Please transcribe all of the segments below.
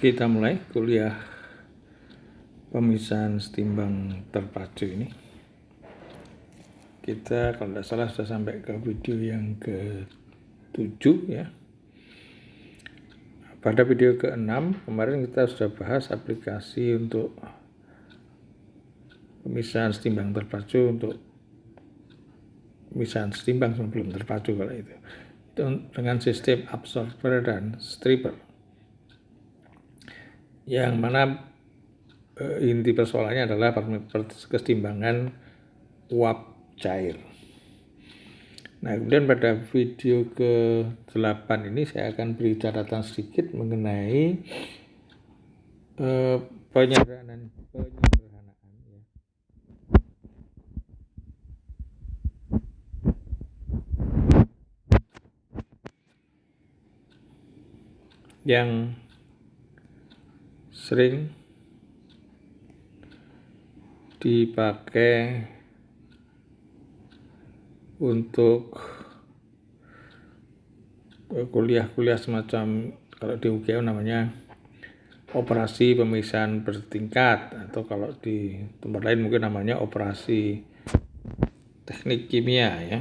Kita mulai kuliah pemisahan setimbang terpacu ini. Kita kalau tidak salah sudah sampai ke video yang ke-7 ya. Pada video ke-6 kemarin kita sudah bahas aplikasi untuk pemisahan setimbang terpacu untuk pemisahan setimbang sebelum terpacu kalau itu dengan sistem absorber dan stripper. Yang mana inti persoalannya adalah kesetimbangan uap cair. Nah, kemudian pada video ke-8 ini saya akan beri catatan sedikit mengenai penyederhanaan ya. Yang sering dipakai untuk kuliah-kuliah semacam kalau di UGM namanya operasi pemisahan bertingkat, atau kalau di tempat lain mungkin namanya operasi teknik kimia ya.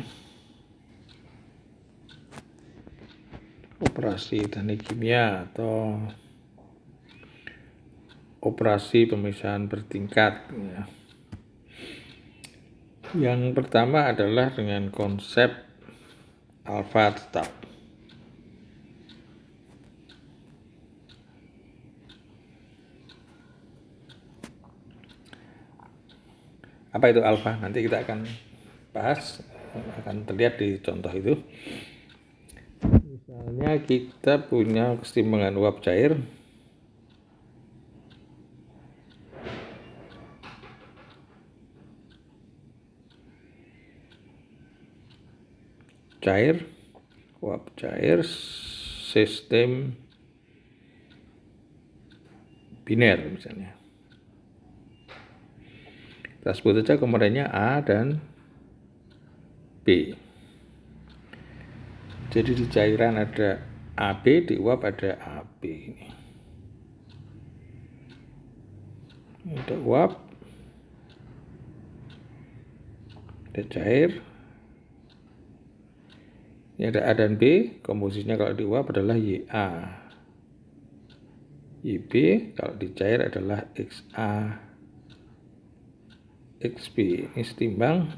Operasi teknik kimia atau operasi pemisahan bertingkat ya. Yang pertama adalah dengan konsep alfa tetap. Apa itu alfa? Nanti kita akan bahas, akan terlihat di contoh itu. Misalnya kita punya kesetimbangan uap cair uap cair sistem biner misalnya. Kita sebut saja komponennya A dan B. Jadi di cairan ada AB, di uap ada AB ini. Ada uap, ada cair. Ini ada A dan B, komposisinya kalau di uap adalah YA. YB kalau di cair adalah XA, XB. Ini setimbang.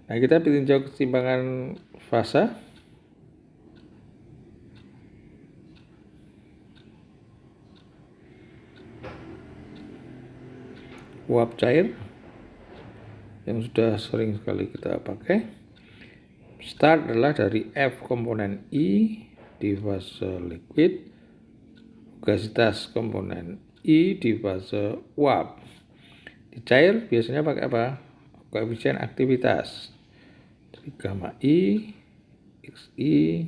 Nah, kita tinjau kesetimbangan fasa. Uap cair yang sudah sering sekali kita pakai. Start adalah dari F komponen I di fase liquid, gasitas komponen I di fase uap. Di cair biasanya pakai apa? Koefisien aktivitas. Dari gamma I, XI,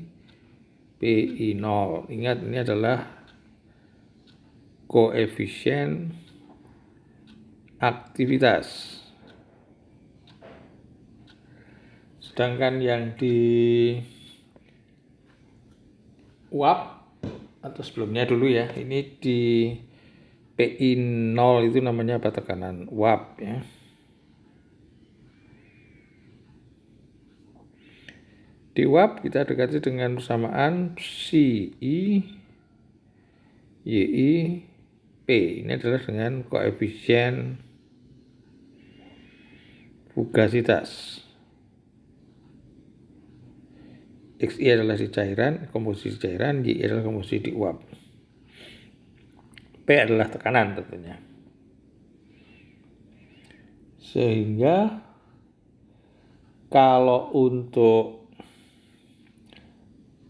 PI 0. Ingat, ini adalah koefisien aktivitas. Sedangkan yang di uap atau sebelumnya dulu ya, ini di PI 0 itu namanya apa? Tekanan uap ya. Di uap kita dekati dengan persamaan Psi YI P. Ini adalah dengan koefisien fugasitas. XI adalah di cairan, komposisi cairan, Y adalah komposisi di uap. P adalah tekanan tentunya. Sehingga kalau untuk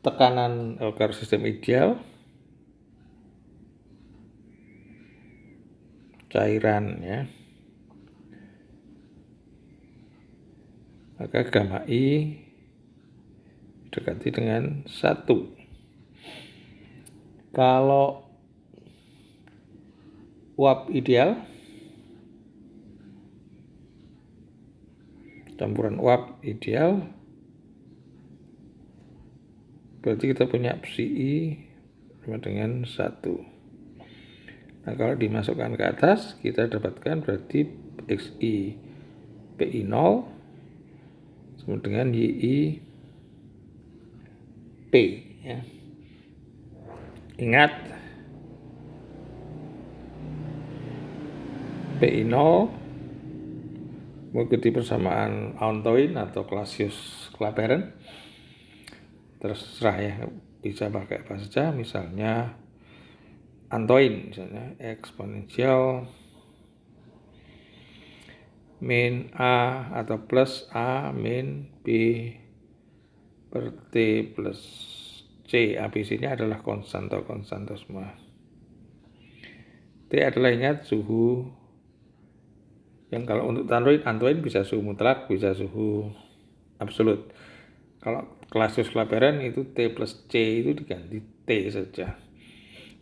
tekanan agar sistem ideal cairan ya, maka gamma I dekati dengan 1. Kalau uap ideal, campuran uap ideal, berarti kita punya Psi I sama dengan 1. Nah, kalau dimasukkan ke atas, kita dapatkan berarti XI PI 0 sama dengan YI P. Ya. Ingat, PI 0 mengikuti persamaan Antoine atau Clausius-Clapeyron. Terserah ya, bisa pakai apa saja, misalnya Antoine, misalnya eksponensial min A atau plus A min B per T plus C. ABC-nya adalah konstan semua. T adalah, ingat, suhu. Yang kalau untuk Antoine bisa suhu mutlak, bisa suhu absolut. Kalau Clausius-Clapeyron itu T plus C itu diganti T saja.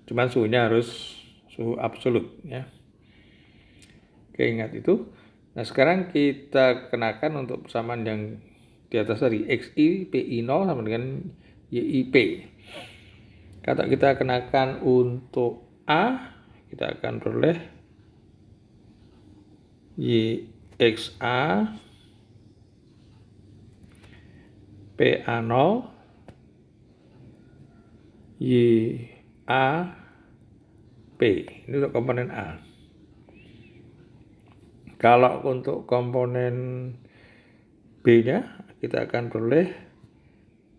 Cuman suhunya harus suhu absolut ya. Oke, ingat itu. Nah, sekarang kita kenakan untuk persamaan yang di atas tadi, XI PI 0 sama dengan YI P. Kata kita kenakan untuk A, kita akan peroleh YXA PA 0 YA P. Ini untuk komponen A. Kalau untuk komponen B-nya, kita akan peroleh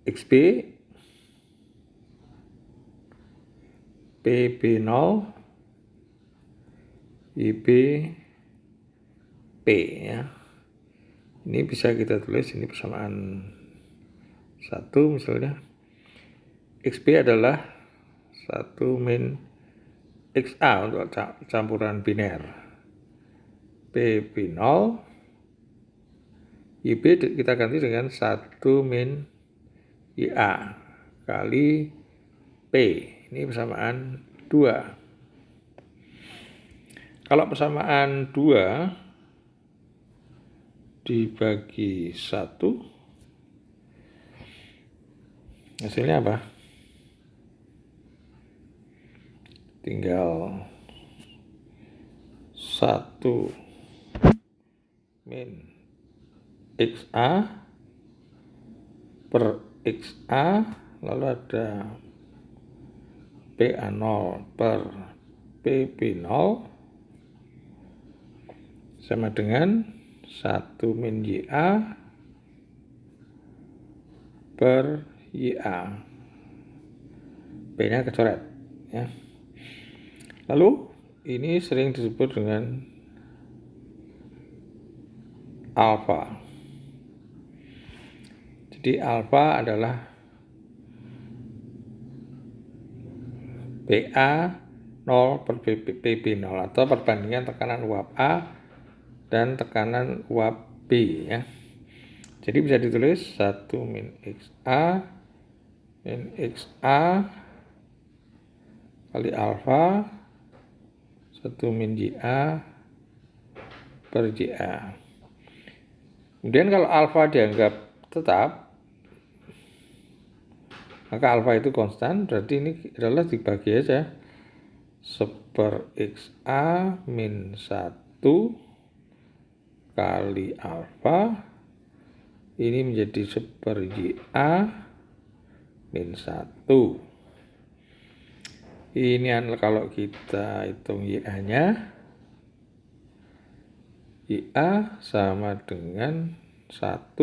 XB PB0 YB P ya. Ini bisa kita tulis, ini persamaan 1 misalnya. XB adalah 1 min XA untuk campuran biner. PB0 YB kita ganti dengan 1 min YA kali P. Ini persamaan 2. Kalau persamaan 2 dibagi 1, hasilnya apa? Tinggal 1 min XA per XA, lalu ada PA0 per PB0 sama dengan 1 min YA per YA. P-nya kecoret ya. Lalu ini sering disebut dengan alfa. Jadi alfa adalah PA 0 per PB0 atau perbandingan tekanan uap A dan tekanan uap B ya. Jadi bisa ditulis 1 min XA kali alfa 1 min YA per YA. Kemudian kalau alfa dianggap tetap, maka alfa itu konstan, berarti ini adalah dibagi aja 1 XA min 1 kali alfa, ini menjadi 1 YA min 1. Ini kalau kita hitung YA-nya, YA sama dengan 1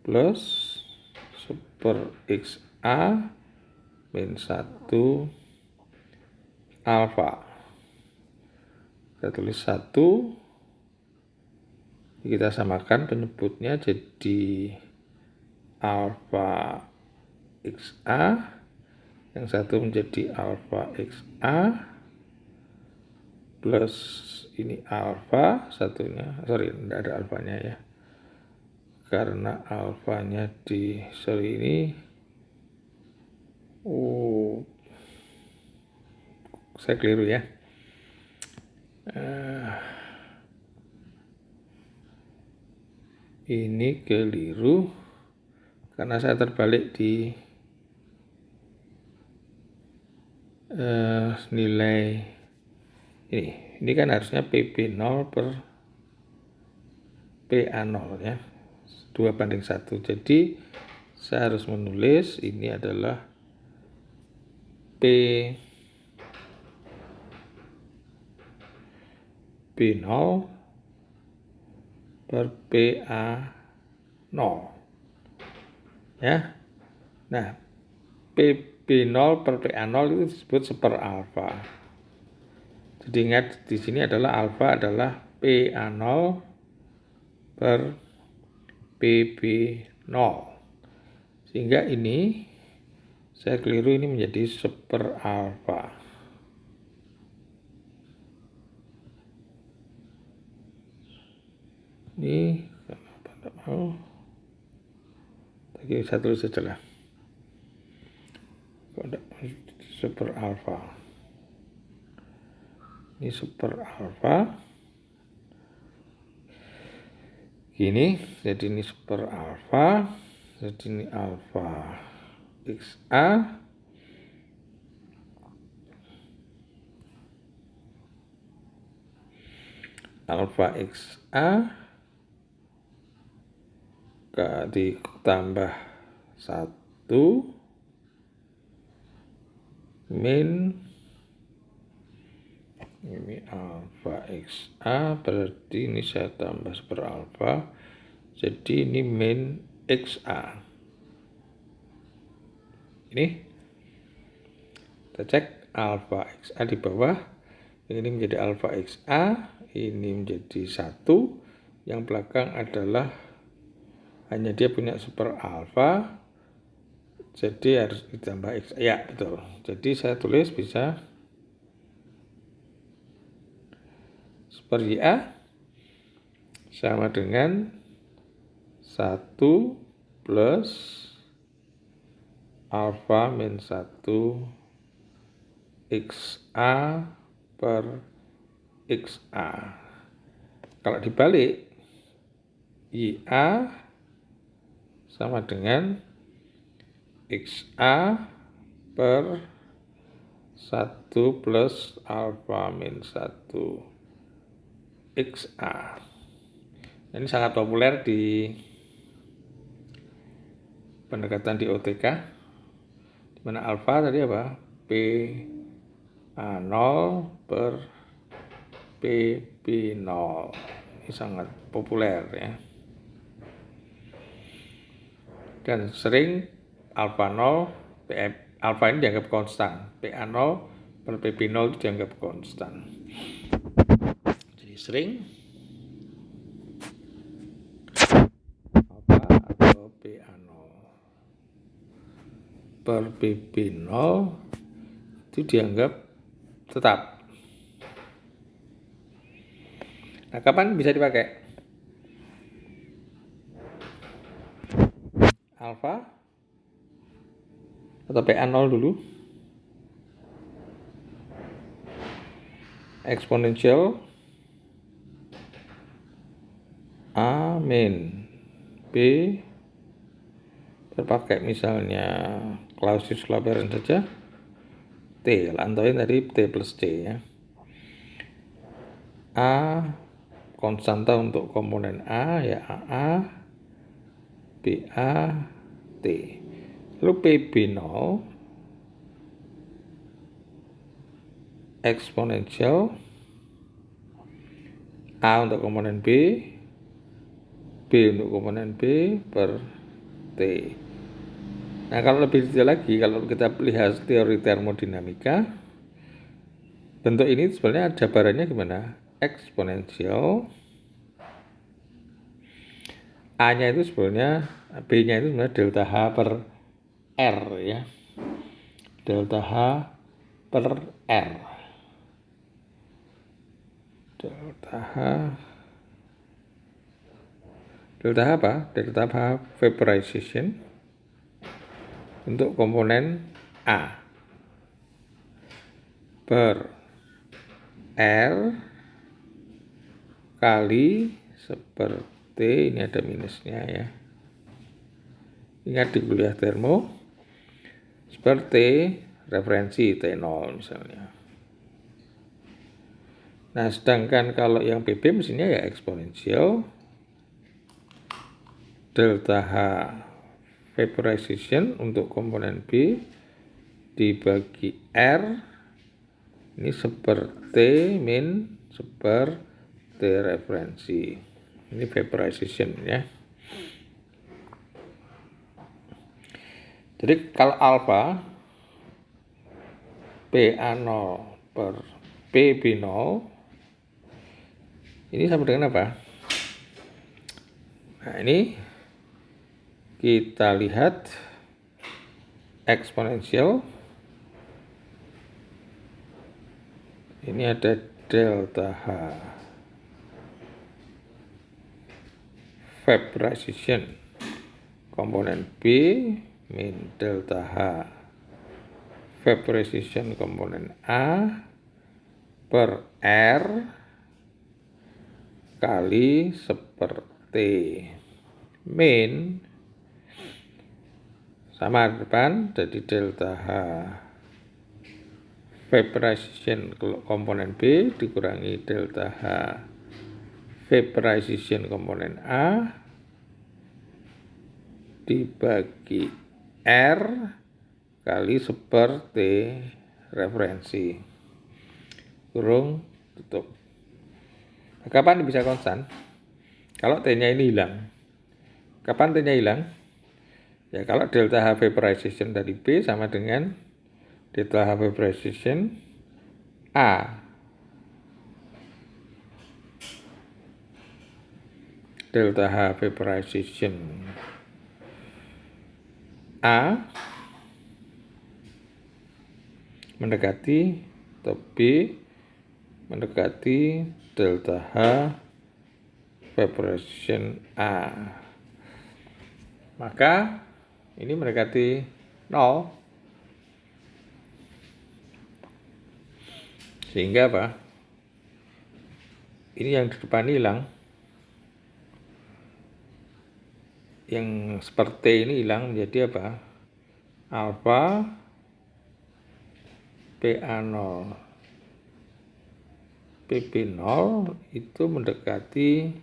plus 1 XA min 1 alfa. Kita tulis 1, kita samakan penyebutnya jadi alfa XA, yang satu menjadi alfa XA plus ini alfa satunya, tidak ada alfanya ya, karena alfanya di ini saya keliru ya. Ini keliru karena saya terbalik di nilai ini kan harusnya PB0 per PA0 ya, 2:1. Jadi saya harus menulis ini adalah PB0 per PA0 ya. Nah, PB0 per PA0 itu disebut seper alfa. Jadi ingat di sini adalah alfa adalah PA0 per PB0. Sehingga ini saya keliru, ini menjadi seper alfa. Ini kenapa tidak mau? Tadi saya tulis saja lah. Kok tidak super alfa? Ini super alfa. Gini, jadi ini super alfa. Jadi ini alfa XA. Alfa XA ditambah 1 min ini alfa XA, berarti ini saya tambah super alfa, jadi ini min XA. Ini kita cek alfa XA di bawah, ini menjadi alfa XA, ini menjadi 1, yang belakang adalah hanya dia punya super alfa, jadi harus ditambah XA, ya betul. Jadi saya tulis bisa super YA sama dengan 1 plus alfa min 1 XA per XA. Kalau dibalik, YA sama dengan XA per 1 plus alfa min 1 XA. Ini sangat populer di pendekatan di OTK, di mana alfa tadi apa? PA0 per PB0. Ini sangat populer ya. Dan sering alfa 0, alfa ini dianggap konstan, PA0 per PB0 itu dianggap konstan. Jadi sering alfa atau PA0 per PB0 itu dianggap tetap. Nah, kapan bisa dipakai? Alfa atau PA0 dulu, eksponensial A min B, terpakai misalnya Clausius Clapeyron saja, T, antauin tadi T plus T ya. A konstanta untuk komponen A ya AA, BA, T. Lalu PB0 eksponensial A untuk komponen B, B untuk komponen B per T. Nah, kalau lebih detail lagi, kalau kita lihat teori termodinamika, bentuk ini sebenarnya jabarannya gimana? Eksponensial A-nya itu sebenarnya, B-nya itu sebenarnya delta H per R ya. Delta H per R. Delta H apa? Delta H vaporization untuk komponen A per R kali seperti ini, ada minusnya ya. Ingat di kuliah termo, seperti referensi T0 misalnya. Nah, sedangkan kalau yang PB mesinnya ya eksponensial delta H vaporization untuk komponen B dibagi R ini seperti min seperti referensi. Ini vaporization ya. Jadi kalau alfa PA0 per PB0 ini sama dengan apa? Nah, ini kita lihat eksponensial. Ini ada delta H vaporization komponen B min delta H vaporization komponen A per R kali seperti min sama depan jadi delta H vaporization komponen B dikurangi delta H vaporization komponen A dibagi R kali seperti referensi kurung tutup. Kapan bisa konstan? Kalau T-nya ini hilang. Kapan T-nya hilang? Ya kalau delta H vaporization dari B sama dengan delta H vaporization A. Delta H vaporization A mendekati atau B mendekati delta H vaporization A. Maka ini mendekati 0. Sehingga apa? Ini yang di depan hilang. Yang seperti ini hilang menjadi apa? Alfa PA0 PP0 itu mendekati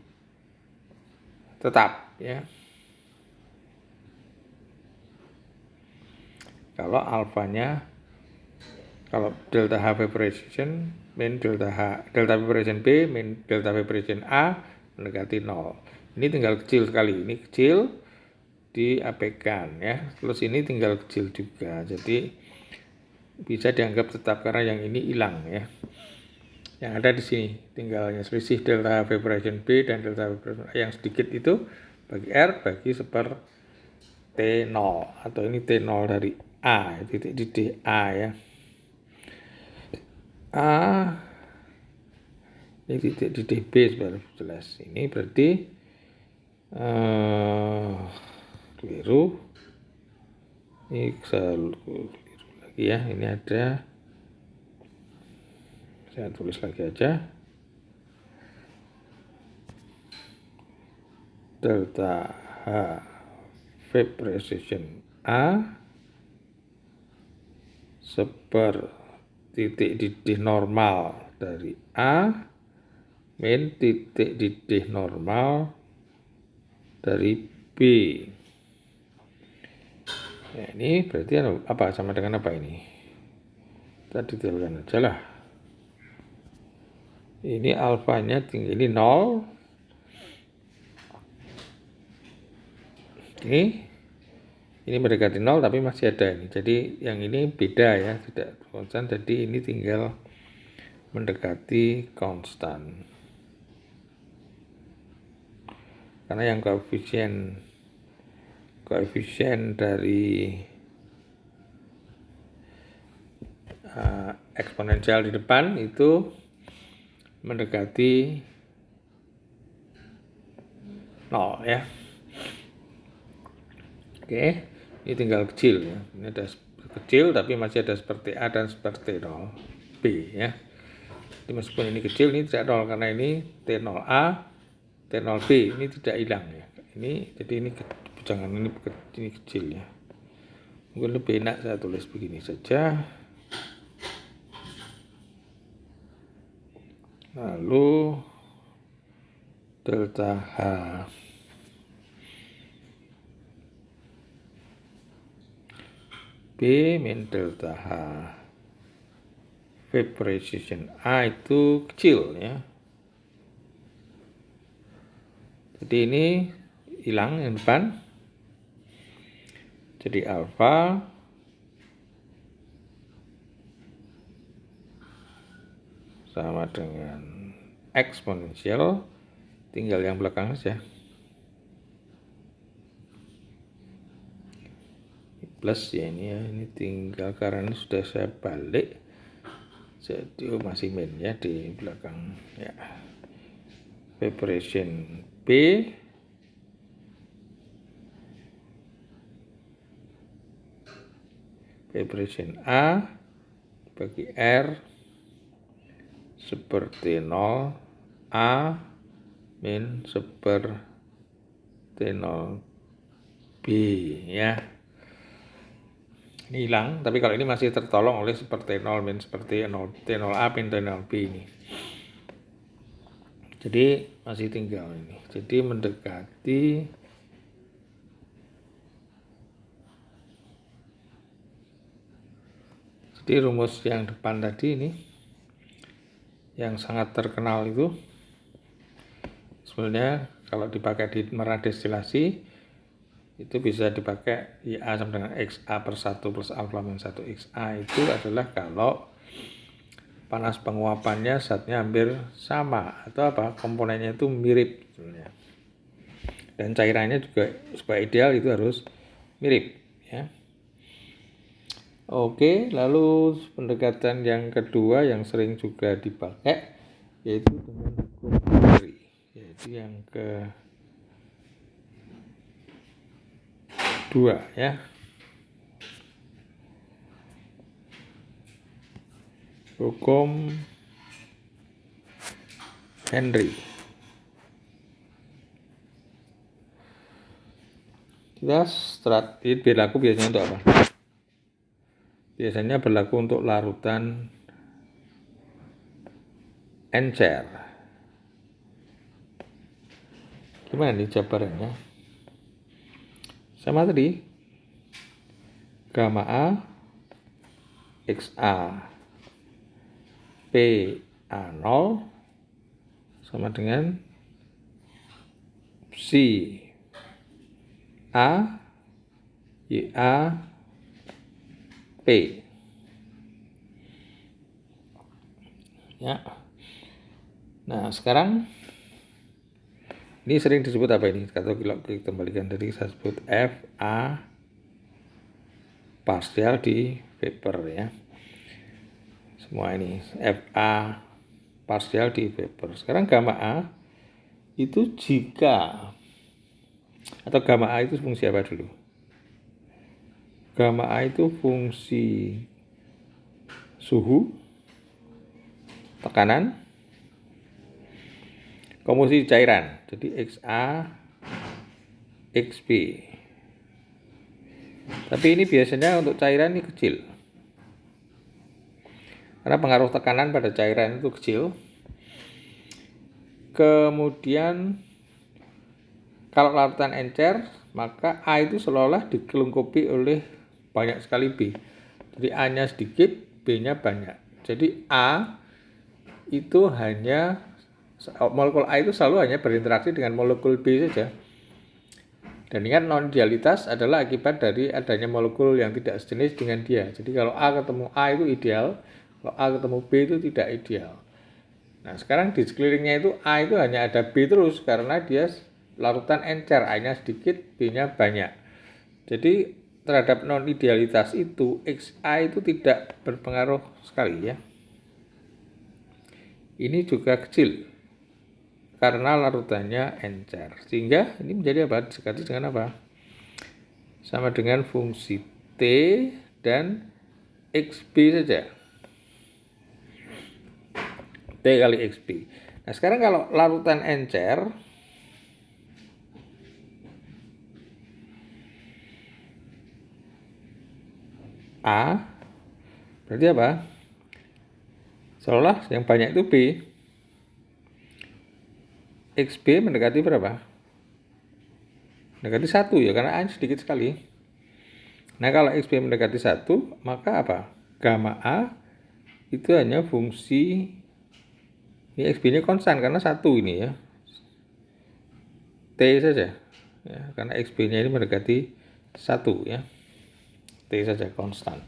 tetap ya. Kalau alfanya, kalau delta H vaporization min delta vaporization B min delta vaporization A mendekati 0. Ini tinggal kecil sekali, ini kecil diabaikan ya. Terus ini tinggal kecil juga. Jadi bisa dianggap tetap karena yang ini hilang ya. Yang ada di sini tinggalnya selisih delta vaporization B dan delta vaporization A yang sedikit itu bagi R bagi seper T0 atau ini T0 dari A, titik di D A ya. A ini titik di DB sebenarnya jelas. Ini berarti keliru. Ini keliru lagi ya. Ini ada, saya tulis lagi aja, delta H vaporization A seper titik didih normal dari A min titik didih normal dari B. Ya, ini berarti apa? Sama dengan apa ini? Kita detailkan aja lah. Ini alfanya tinggi, ini 0. Ini mendekati 0 tapi masih ada ini. Jadi yang ini beda ya, tidak konstan. Jadi ini tinggal mendekati konstan. Karena yang koefisien dari eksponensial di depan itu mendekati 0 ya. Oke, ini tinggal kecil ya. Ini ada kecil tapi masih ada seperti A dan seperti 0 B ya. Jadi meskipun ini kecil, ini tidak 0 karena ini T0A, T0B ini tidak hilang ya. Ini jadi ini jangan ini kecil ya. Mungkin lebih enak saya tulis begini saja. lalu delta H. B min delta H. Vaporization A itu kecil ya. Jadi ini hilang yang depan. Jadi alfa sama dengan eksponensial, tinggal yang belakang saja. Plus ya ini ya, ini tinggal karena sudah saya balik, jadi masih min ya di belakang ya. Vaporization B vaporization A bagi R seperti 0 A min seperti 0 B ya. Ini hilang, tapi kalau ini masih tertolong oleh seperti 0 min seperti 0 T0A min T0B ini. Jadi masih tinggal ini. Jadi mendekati rumus yang depan tadi ini yang sangat terkenal itu sebenarnya kalau dipakai di merah destilasi itu bisa dipakai IA sama dengan XA per 1 plus alfa min 1 XA itu adalah kalau panas penguapannya zatnya hampir sama atau apa komponennya itu mirip sebenarnya. Dan cairannya juga supaya ideal itu harus mirip ya. Oke, lalu pendekatan yang kedua yang sering juga dipakai yaitu dengan hukum Henry, yaitu yang kedua ya. Hukum Henry. Kita ini berlaku biasanya untuk apa? Biasanya berlaku untuk larutan encer. Gimana nih jabarannya? Sama tadi. Gamma A XA PA0 sama dengan C A YA P ya. Nah sekarang ini sering disebut apa ini? Kalau kita kembalikan tadi saya sebut FA partial di vapor ya. Semua ini FA partial di vapor. Sekarang gamma A itu jika atau gamma A itu fungsi apa dulu? Gamma A itu fungsi suhu, tekanan, komposisi cairan. Jadi XA, XB. Tapi ini biasanya untuk cairan ini kecil. Karena pengaruh tekanan pada cairan itu kecil. Kemudian kalau larutan encer, maka A itu seolah-olah dikelungkupi oleh banyak sekali B. Jadi A-nya sedikit, B-nya banyak. Jadi A itu hanya molekul A itu selalu hanya berinteraksi dengan molekul B saja. Dan ingat non-idealitas adalah akibat dari adanya molekul yang tidak sejenis dengan dia. Jadi kalau A ketemu A itu ideal, kalau A ketemu B itu tidak ideal. Nah sekarang di sekelilingnya itu A itu hanya ada B terus karena dia larutan encer, A-nya sedikit, B-nya banyak. Jadi terhadap non-idealitas itu XA itu tidak berpengaruh sekali ya. Ini juga kecil karena larutannya encer. Sehingga ini menjadi apa? Disekati dengan apa? Sama dengan fungsi T dan XB saja. T kali XB. Nah sekarang kalau larutan encer A berarti apa? Seolah yang banyak itu B. XB mendekati berapa? Mendekati 1 ya, karena A sedikit sekali. Nah, kalau XB mendekati 1, maka apa? Gamma A itu hanya fungsi, ini XB-nya konstan karena 1 ini ya. T saja. Ya, karena XB-nya ini mendekati 1 ya. T saja konstan.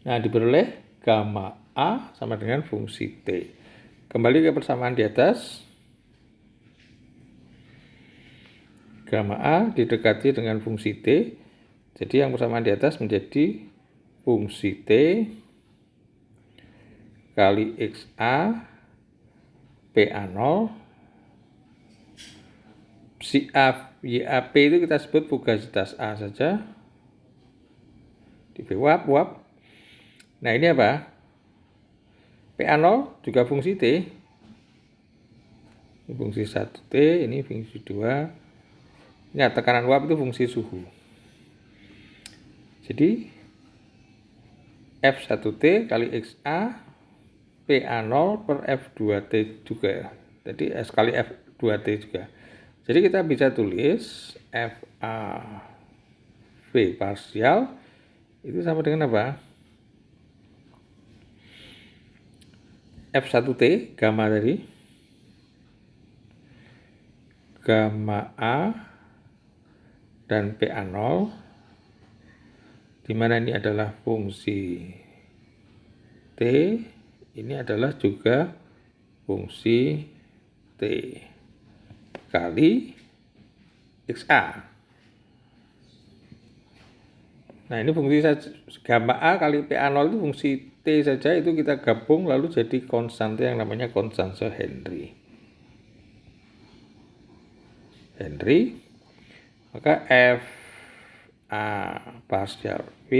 Nah, diperoleh gamma A sama dengan fungsi T. Kembali ke persamaan di atas. Gamma A didekati dengan fungsi T. Jadi yang persamaan di atas menjadi fungsi T kali XA PA0. Si A, YAP itu kita sebut fugasitas A saja. Di uap. Nah, ini apa? PA0 juga fungsi T. Ini fungsi 1T, ini fungsi 2. Ini tekanan uap itu fungsi suhu. Jadi F1T kali XA PA0 per F2T juga. Jadi S kali F2T juga. Jadi kita bisa tulis FAV parsial itu sama dengan apa? F1T gamma tadi, gamma A dan PA0, di mana ini adalah fungsi T, ini adalah juga fungsi T kali XA. Nah, ini fungsi gamma A kali PA0 itu fungsi T saja, itu kita gabung lalu jadi konstante yang namanya konstante Henry. Maka FA parsial V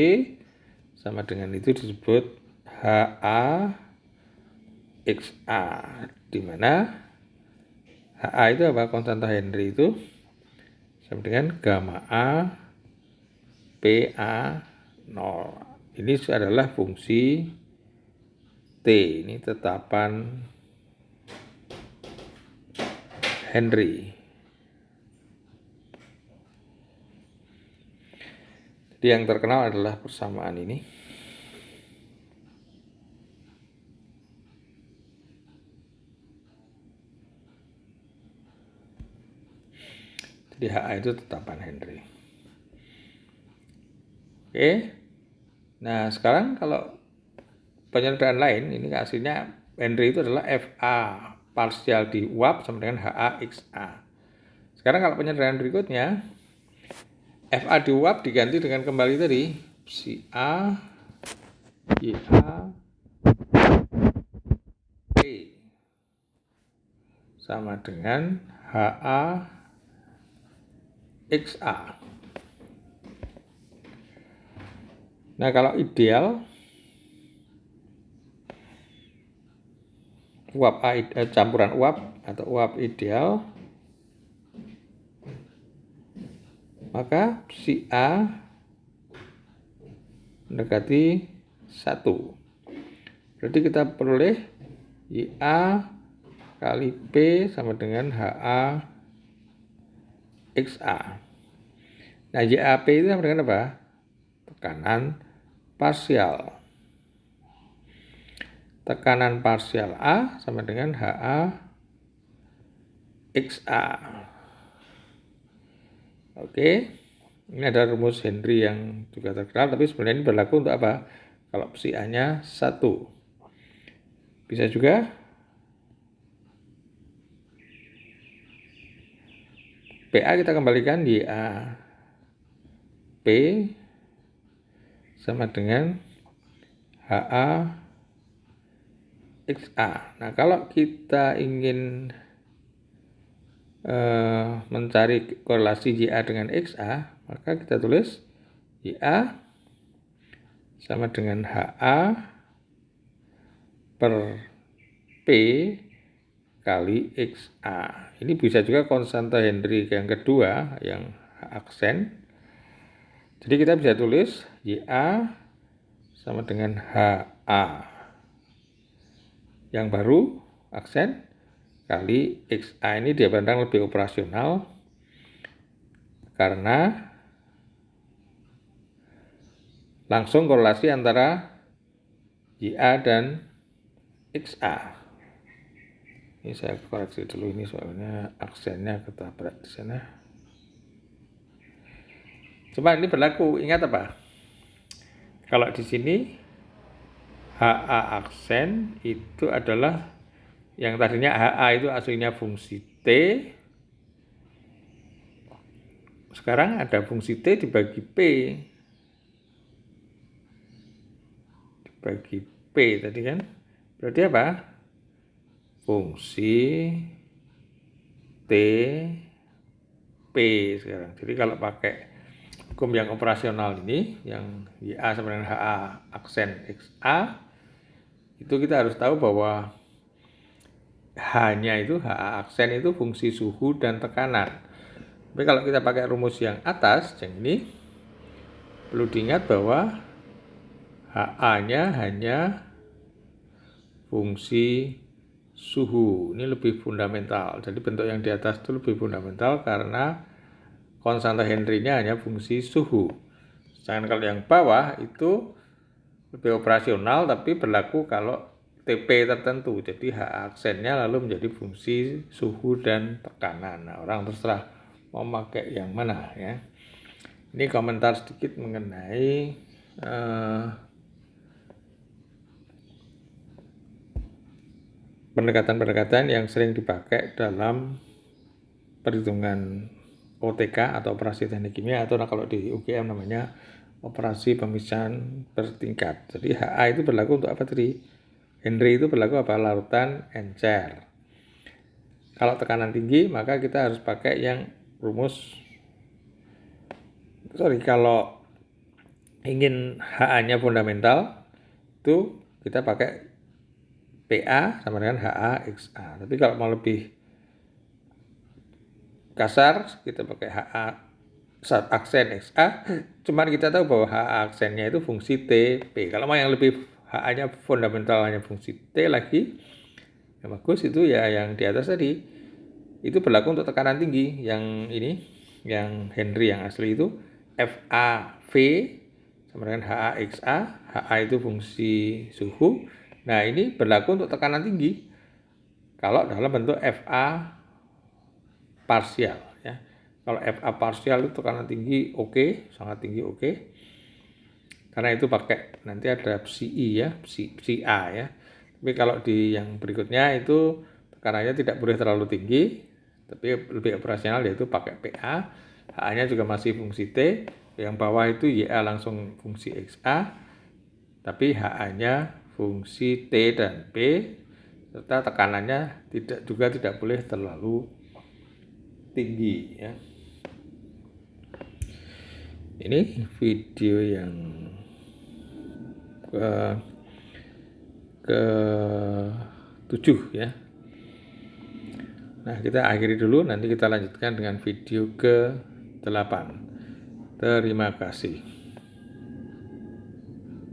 sama dengan itu disebut HA XA, di mana HA itu apa? Konstanta Henry itu sama dengan gamma A PA0. Ini adalah fungsi T, ini tetapan Henry. Jadi yang terkenal adalah persamaan ini. Jadi HA itu tetapan Henry. Oke. Nah, sekarang kalau penyederhanaan lain, ini hasilnya Henry itu adalah FA parsial di uap sama dengan HA XA. Sekarang kalau penyederhanaan berikutnya, FA di uap diganti dengan kembali tadi si A YA P sama dengan HA XA. Nah, kalau ideal uap campuran uap atau uap ideal, maka si A mendekati 1. Berarti kita peroleh YA kali P sama dengan HA XA. Nah, YAP itu sama dengan apa? Tekanan parsial. Tekanan parsial A sama dengan HA XA. Oke, ini ada rumus Henry yang juga terkenal, tapi sebenarnya ini berlaku untuk apa? Kalau psi A-nya 1. Bisa juga PA kita kembalikan YA P sama dengan HA XA. Nah, kalau kita ingin mencari korelasi YA dengan XA, maka kita tulis YA sama dengan HA per P kali XA. Ini bisa juga konstanta Henry yang kedua, yang aksen. Jadi kita bisa tulis YA sama dengan HA yang baru aksen kali XA ini dia pandang lebih operasional karena langsung korelasi antara YA dan XA. Ini saya koreksi dulu ini soalnya aksennya ketabrak di sana. Cuma ini berlaku, ingat apa? Kalau di sini HA aksen itu adalah yang tadinya HA itu aslinya fungsi T. Sekarang ada fungsi T dibagi P. Dibagi P tadi kan. Berarti apa? Fungsi T P sekarang. Jadi kalau pakai hukum yang operasional ini, yang YA sama dengan HA aksen XA, itu kita harus tahu bahwa H-nya itu, HA aksen itu fungsi suhu dan tekanan. Tapi kalau kita pakai rumus yang atas, yang ini, perlu diingat bahwa HA-nya hanya fungsi suhu. Ini lebih fundamental. Jadi bentuk yang di atas itu lebih fundamental karena konstanta Henry-nya hanya fungsi suhu. Sedangkan kalau yang bawah itu lebih operasional tapi berlaku kalau TP tertentu. Jadi H aksennya lalu menjadi fungsi suhu dan tekanan. Nah, orang terserah mau pakai yang mana ya. Ini komentar sedikit mengenai pendekatan-pendekatan yang sering dipakai dalam perhitungan OTK atau operasi teknik kimia, atau kalau di UGM namanya operasi pemisahan bertingkat. Jadi HA itu berlaku untuk apa tadi? Henry itu berlaku apa? Larutan encer. Kalau tekanan tinggi maka kita harus pakai yang rumus. Kalau ingin HA-nya fundamental itu kita pakai PA sama dengan HA XA. Tapi kalau mau lebih kasar kita pakai HA aksen XA. Cuman kita tahu bahwa HA aksennya itu fungsi TP. Kalau mau yang lebih HA-nya fundamental hanya fungsi T lagi, yang bagus itu ya yang di atas tadi. Itu berlaku untuk tekanan tinggi. Yang ini, yang Henry yang asli itu FAV sama dengan HA XA. HA itu fungsi suhu. Nah ini berlaku untuk tekanan tinggi kalau dalam bentuk FA parsial ya. Kalau FA parsial itu tekanan tinggi oke, sangat tinggi oke. Karena itu pakai nanti ada psi ya, psi A ya. Tapi kalau di yang berikutnya itu tekanannya tidak boleh terlalu tinggi, tapi lebih operasional yaitu pakai PA. HA-nya juga masih fungsi T. Yang bawah itu YA langsung fungsi XA, tapi HA-nya fungsi T dan P, serta tekanannya tidak boleh terlalu tinggi ya. Ini video yang ke-7 ya. Nah, kita akhiri dulu, nanti kita lanjutkan dengan video ke-8. Terima kasih.